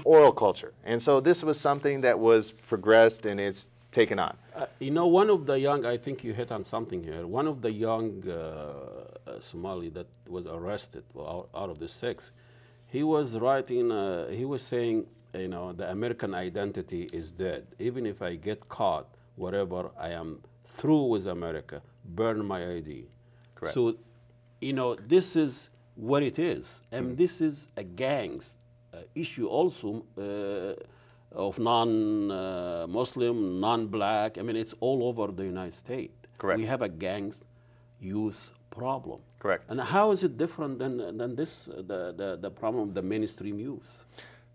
Oral culture. And so this was something that was progressed and it's taken on. You know, one of the young, I think you hit on something here, one of the young Somali that was arrested out of the six, he was writing, he was saying, you know, the American identity is dead. Even if I get caught, whatever, I am through with America, burn my ID. Correct. So, you know, this is what it is. And this is a gangs issue also of non-Muslim, non-black. I mean, it's all over the United States. Correct. We have a gangs youth problem. Correct. And how is it different than this, the problem of the mainstream youth?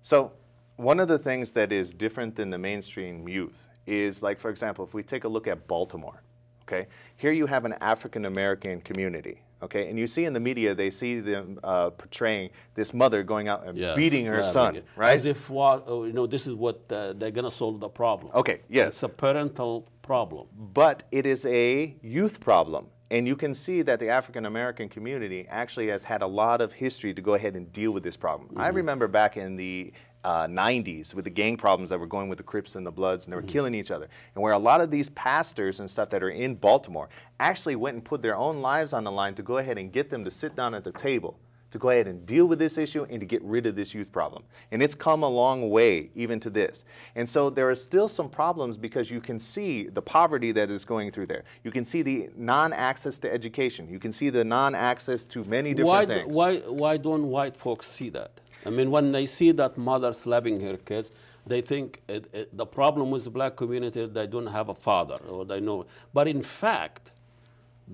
So one of the things that is different than the mainstream youth is, like, for example, if we take a look at Baltimore, okay, here you have an African-American community, okay, and you see in the media, they see them portraying this mother going out and beating her son, right? As if, you know, this is what they're going to solve the problem. Okay, yes. It's a parental problem. But it is a youth problem. And you can see that the African-American community actually has had a lot of history to go ahead and deal with this problem. I remember back in the 90s with the gang problems that were going with the Crips and the Bloods, and they were killing each other. And where a lot of these pastors and stuff that are in Baltimore actually went and put their own lives on the line to go ahead and get them to sit down at the table, to go ahead and deal with this issue and to get rid of this youth problem. And it's come a long way even to this. And so there are still some problems because you can see the poverty that is going through there. You can see the non-access to education. You can see the non-access to many different things. Why don't white folks see that? I mean, when they see that mother slapping her kids, they think the problem with the black community, they don't have a father, or they know. But in fact,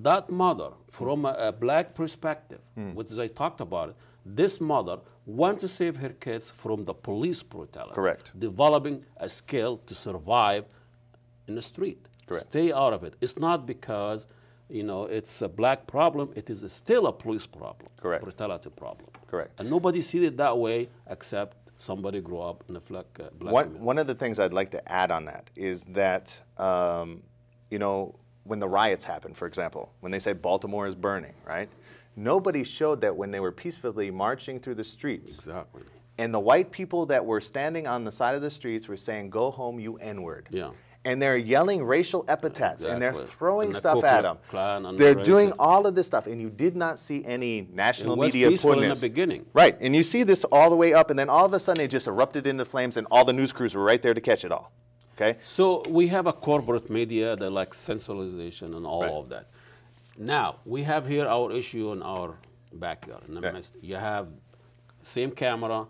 that mother, from a black perspective, which I talked about, this mother wants to save her kids from the police brutality. Correct. Developing a skill to survive in the street. Correct. Stay out of it. It's not because, you know, it's a black problem. It is still a police problem. Correct. Brutality problem. Correct. And nobody sees it that way except somebody grew up in a black community. One of the things I'd like to add on that is that, you know, when the riots happened, for example, when they say Baltimore is burning, right? Nobody showed that when they were peacefully marching through the streets. Exactly. And the white people that were standing on the side of the streets were saying, "Go home, you N-word." Yeah. And they're yelling racial epithets, and they're throwing And the stuff Ku at Klux them. Klan and They're the doing racist. all of this stuff, and you did not see any national It was media peaceful putting in this. the beginning. Right, and you see this all the way up, and then all of a sudden it just erupted into flames, and all the news crews were right there to catch it all. Okay? So we have a corporate media that like sensationalization and all of that. Now, we have here our issue in our backyard. In the midst. You have same camera,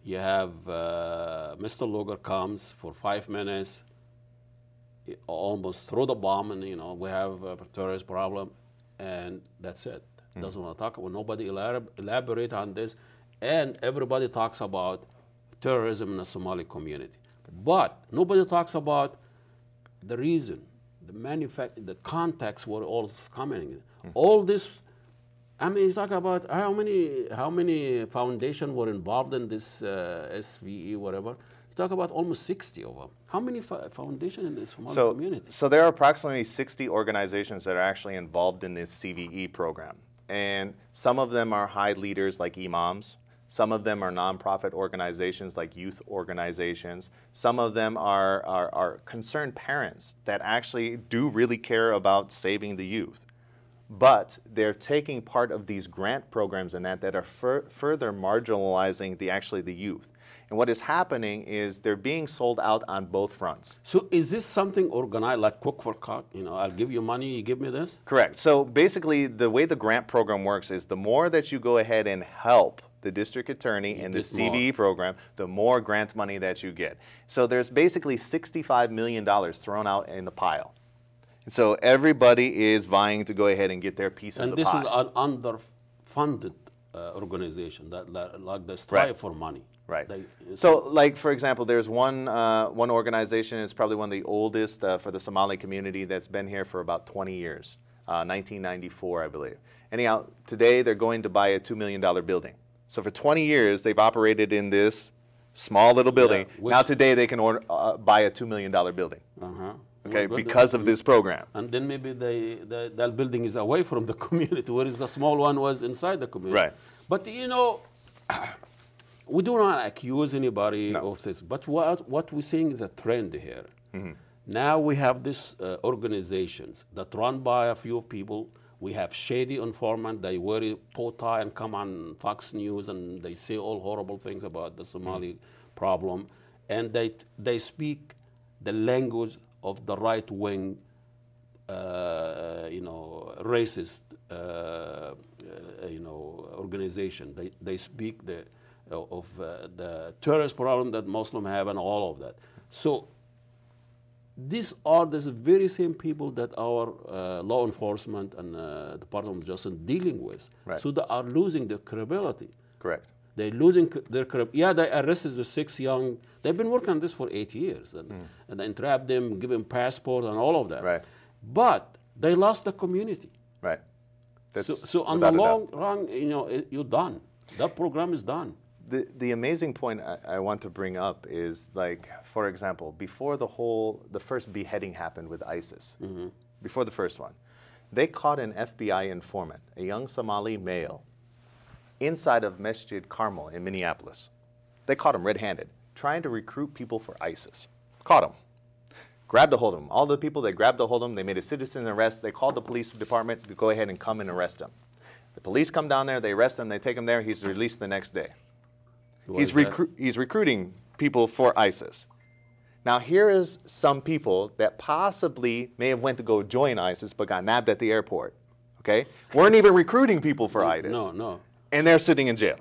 you have Mr. Luger comes for 5 minutes, almost throw the bomb, and, you know, we have a terrorist problem, and that's it. Doesn't want to talk about, nobody elaborate on this, and everybody talks about terrorism in the Somali community. But nobody talks about the reason, the context where all this is coming in. All this, I mean, you talk about how many foundations were involved in this SVE, whatever. You talk about almost 60 of them. How many foundations in the Somali community? So there are approximately 60 organizations that are actually involved in this CVE program. And some of them are high leaders like imams. Some of them are nonprofit organizations like youth organizations. Some of them are concerned parents that actually do really care about saving the youth. But they're taking part of these grant programs and that are further marginalizing the youth. And what is happening is they're being sold out on both fronts. So is this something organized, like cook for cock? You know, I'll give you money, you give me this? Correct. So basically, the way the grant program works is the more that you go ahead and help the district attorney and the CVE program, the more grant money that you get. So there's basically $65 million thrown out in the pile. And so everybody is vying to go ahead and get their piece of the pie. And this is an underfunded organization that like they strive for money. Right. So, like, for example, there's one organization, it's probably one of the oldest for the Somali community that's been here for about 20 years, 1994, I believe. Anyhow, today they're going to buy a $2 million building. So for 20 years, they've operated in this Small little building. Yeah, now today they can buy a $2 million building. Okay, because of this program. And then maybe that building is away from the community, whereas the small one was inside the community. Right. But you know, we do not accuse anybody of this. But what we're seeing is a trend here. Now we have these organizations that run by a few people. We have shady informant. They wear a bow tie and come on Fox News and they say all horrible things about the Somali problem. And they speak the language of the right-wing, racist, organization. They speak of the terrorist problem that Muslims have and all of that. So these are the very same people that our law enforcement and Department of Justice dealing with. Right. So they are losing their credibility. Correct. They're losing their credibility. Yeah, they arrested the 6 young. They've been working on this for 8 years, and they entrapped them, give them passport and all of that. Right. But they lost the community. Right. So on the long run, you're done. That program is done. The amazing point I want to bring up is, like, for example, before the first beheading happened with ISIS, before the first one, they caught an FBI informant, a young Somali male, inside of Masjid Carmel in Minneapolis. They caught him red-handed, trying to recruit people for ISIS. Caught him. Grabbed a hold of him. All the people, they grabbed a hold of him. They made a citizen arrest. They called the police department to go ahead and come and arrest him. The police come down there. They arrest him. They take him there. He's released the next day. He's recruiting people for ISIS. Now, here is some people that possibly may have went to go join ISIS but got nabbed at the airport, okay? Weren't even recruiting people for ISIS. No. And they're sitting in jail.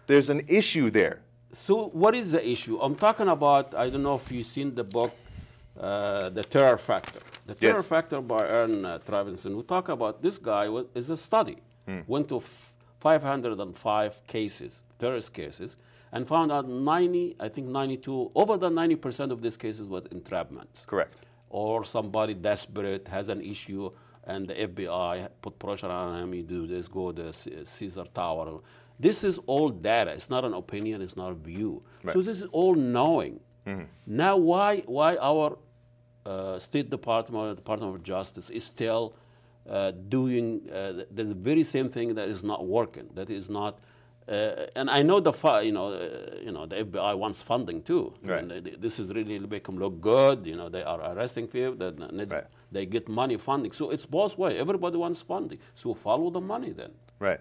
There's an issue there. So what is the issue? I'm talking about, I don't know if you've seen the book, The Terror Factor. The Terror Factor by Aaron Travinson. We talk about this guy is a study. Went to 505 cases, terrorist cases, and found out 92, over the 90% of these cases was entrapment. Correct. Or somebody desperate has an issue and the FBI put pressure on him, you do this, go to Caesar Tower. This is all data. It's not an opinion, it's not a view. Right. So this is all knowing. Now why our State Department or Department of Justice is still doing the very same thing that is not working, that is not, and I know the FBI wants funding too. Right. And this is really make them look good. They are arresting people. They get money funding. So it's both ways. Everybody wants funding. So follow the money then. Right.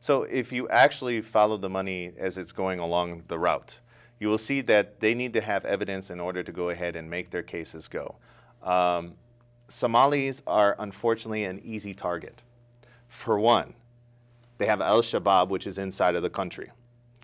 So if you actually follow the money as it's going along the route, you will see that they need to have evidence in order to go ahead and make their cases go. Somalis are unfortunately an easy target. For one, they have Al-Shabaab, which is inside of the country,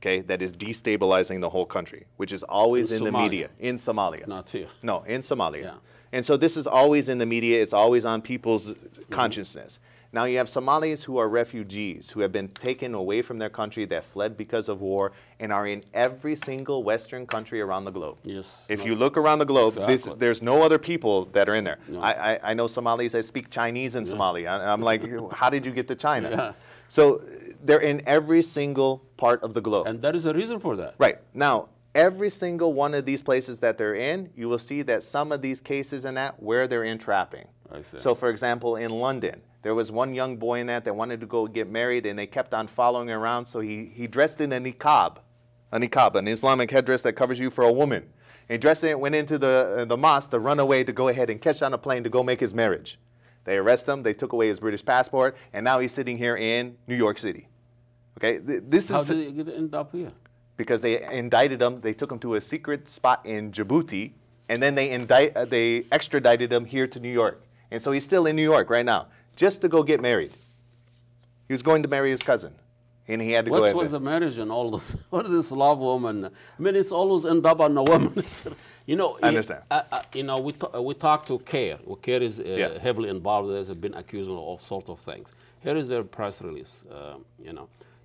okay, that is destabilizing the whole country, which is always in the media. In Somalia. Not here. No, in Somalia. Yeah. And so this is always in the media. It's always on people's consciousness. Now you have Somalis who are refugees, who have been taken away from their country, that fled because of war, and are in every single Western country around the globe. Yes. If you look around the globe, there's no other people that are in there. No. I know Somalis that speak Chinese in Somalia. I'm like, how did you get to China? Yeah. So they're in every single part of the globe. And there is a reason for that. Right. Now, every single one of these places that they're in, you will see that some of these cases in that, where they're entrapping. I see. So for example, in London, there was one young boy in that wanted to go get married, and they kept on following him around, so he dressed in a niqab, an Islamic headdress that covers you for a woman. And he dressed in it, went into the mosque to run away to go ahead and catch on a plane to go make his marriage. They arrest him, they took away his British passport, and now he's sitting here in New York City. Okay, How did he end up here? Because they indicted him, they took him to a secret spot in Djibouti, and then they extradited him here to New York. And so he's still in New York right now, just to go get married. He was going to marry his cousin, and he had to go ahead. What was the marriage and all this? What is this love woman? I mean, it's always end up on a woman. I understand. We talk to CARE. CARE is heavily involved. There's been accused of all sorts of things. Here is their press release.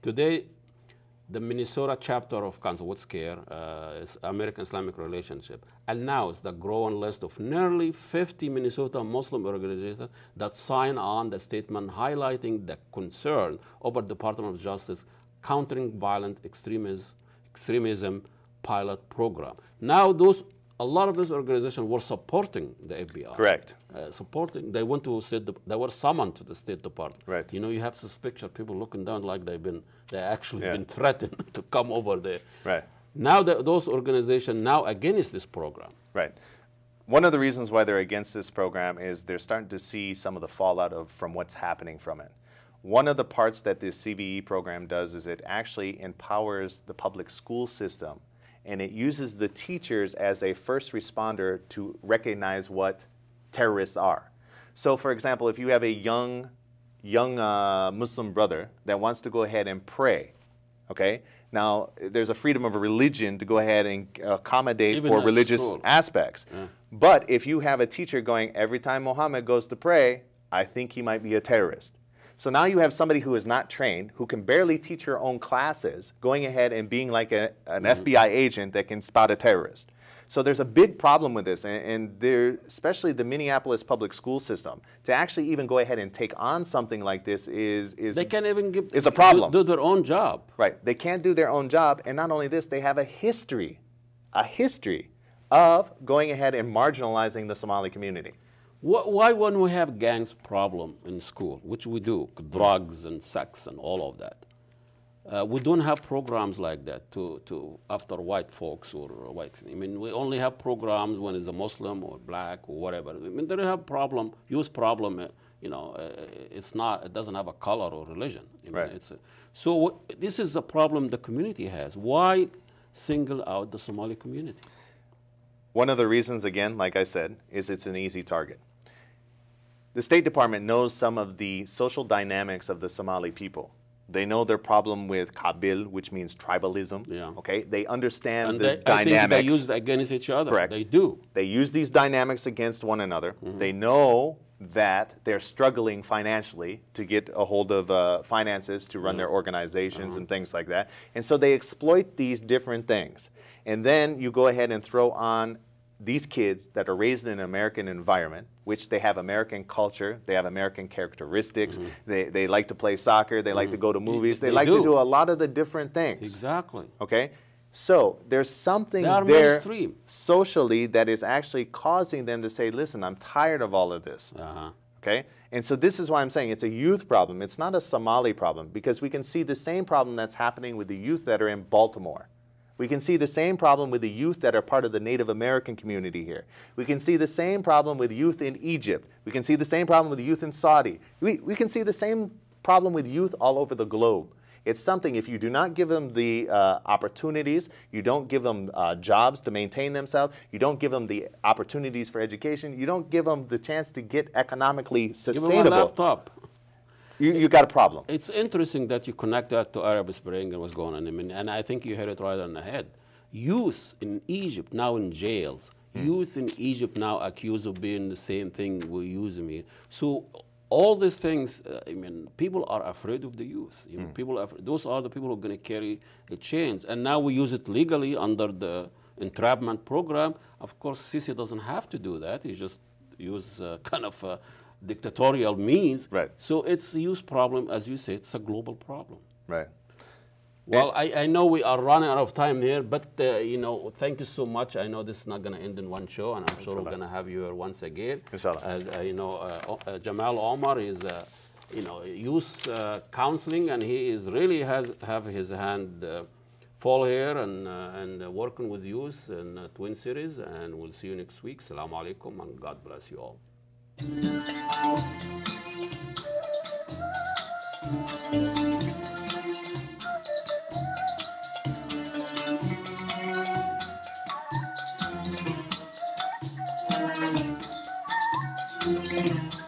Today, the Minnesota chapter of Council, what's CARE, is American Islamic Relationship, announced the growing list of nearly 50 Minnesota Muslim organizations that sign on the statement highlighting the concern over the Department of Justice countering violent extremism pilot program. Now a lot of those organizations were supporting the FBI. Correct. Supporting, they went to they were summoned to the State Department. Right. You know, you have suspicion, people looking down like they actually been threatened to come over there. Right. Now those organizations now against this program. Right. One of the reasons why they're against this program is they're starting to see some of the fallout from what's happening from it. One of the parts that this CBE program does is it actually empowers the public school system, and it uses the teachers as a first responder to recognize what terrorists are. So for example, if you have a young Muslim brother that wants to go ahead and pray, okay? Now, there's a freedom of religion to go ahead and accommodate Even for at religious school. aspects. Yeah. But if you have a teacher going, every time Muhammad goes to pray, I think he might be a terrorist. So now you have somebody who is not trained, who can barely teach her own classes, going ahead and being like an FBI agent that can spot a terrorist. So there's a big problem with this, and there, especially the Minneapolis public school system, to actually even go ahead and take on something like this is They can't even is a problem. do their own job. Right. They can't do their own job, and not only this, they have a history of going ahead and marginalizing the Somali community. Why when we have gangs problem in school, which we do, drugs and sex and all of that, we don't have programs like that to after white folks or white. I mean, we only have programs when it's a Muslim or black or whatever. I mean, they don't have youth problem. You know, it doesn't have a color or religion. I mean, Right. So this is a problem the community has. Why single out the Somali community? One of the reasons, again, like I said, is it's an easy target. The State Department knows some of the social dynamics of the Somali people. They know their problem with Kabil, which means tribalism. Yeah. Okay, they understand And the I dynamics. think they use it against each other. Correct. They do. They use these dynamics against one another. They know that they're struggling financially to get a hold of finances to run their organizations and things like that. And so they exploit these different things. And then you go ahead and throw on these kids that are raised in an American environment, which they have American culture, they have American characteristics, they like to play soccer, they like to go to movies, they like to do a lot of the different things. Exactly. Okay? So there's something They are there mainstream. socially that is actually causing them to say, listen, I'm tired of all of this. Okay? And so this is why I'm saying it's a youth problem. It's not a Somali problem, because we can see the same problem that's happening with the youth that are in Baltimore. We can see the same problem with the youth that are part of the Native American community here. We can see the same problem with youth in Egypt. We can see the same problem with youth in Saudi. We can see the same problem with youth all over the globe. It's something, if you do not give them the opportunities, you don't give them jobs to maintain themselves, you don't give them the opportunities for education, you don't give them the chance to get economically sustainable. Give them a laptop. You got a problem. It's interesting that you connect that to Arab Spring and what's going on. I mean, and I think you hit it right on the head. Youth in Egypt now in jails. Youth in Egypt now accused of being the same thing we use them here. So all these things, I mean, people are afraid of the youth. You know, those are the people who are going to carry a change. And now we use it legally under the Entrapment program. Of course, Sisi doesn't have to do that. He just use kind of dictatorial means. Right. So it's a youth problem, as you say, it's a global problem. Right. Well, I know we are running out of time here, but you know, thank you so much. I know this is not going to end in one show, and I'm sure we're going to have you here once again. Inshallah. You know, Jamal Omar is, you know, youth counseling, and he is really have his hand full here and working with youth in Twin Cities. And we'll see you next week. Assalamu alaikum, and God bless you all. Thank you.